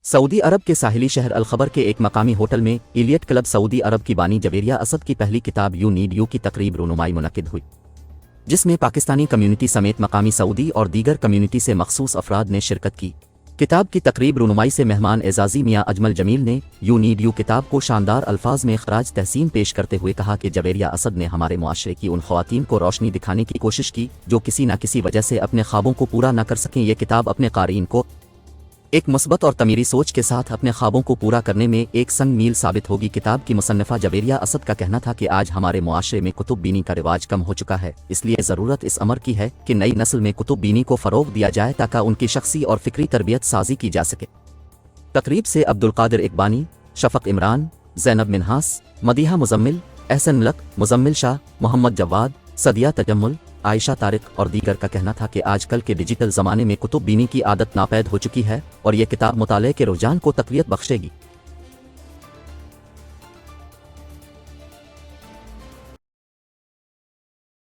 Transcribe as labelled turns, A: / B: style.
A: سعودی عرب کے ساحلی شہر الخبر کے ایک مقامی ہوٹل میں ایلیٹ کلب سعودی عرب کی بانی جویریہ اسد کی پہلی کتاب یو نیڈ یو کی تقریب رونمائی منعقد ہوئی، جس میں پاکستانی کمیونٹی سمیت مقامی سعودی اور دیگر کمیونٹی سے مخصوص افراد نے شرکت کی۔ کتاب کی تقریب رونمائی سے مہمان اعزازی میاں اجمل جمیل نے یو نیڈ یو کتاب کو شاندار الفاظ میں خراج تحسین پیش کرتے ہوئے کہا کہ جویریہ اسد نے ہمارے معاشرے کی ان خواتین کو روشنی دکھانے کی کوشش کی جو کسی نہ کسی وجہ سے اپنے خوابوں کو پورا نہ کر سکیں۔ یہ کتاب اپنے قارئین کو ایک مثبت اور تعمیری سوچ کے ساتھ اپنے خوابوں کو پورا کرنے میں ایک سنگ میل ثابت ہوگی۔ کتاب کی مصنفہ جویریہ اسد کا کہنا تھا کہ آج ہمارے معاشرے میں کتب بینی کا رواج کم ہو چکا ہے، اس لیے ضرورت اس امر کی ہے کہ نئی نسل میں کتب بینی کو فروغ دیا جائے تاکہ ان کی شخصی اور فکری تربیت سازی کی جا سکے۔ تقریب سے عبدالقادر اقبانی، شفق عمران، زینب منہاس، مدیحہ مزمل، احسن ملک، مزمل شاہ، محمد جواد، صدیہ تجمل، عائشہ طارق اور دیگر کا کہنا تھا کہ آج کل کے ڈیجیٹل زمانے میں کتب بینی کی عادت ناپید ہو چکی ہے اور یہ کتاب مطالعے کے رجحان کو تقویت بخشے گی۔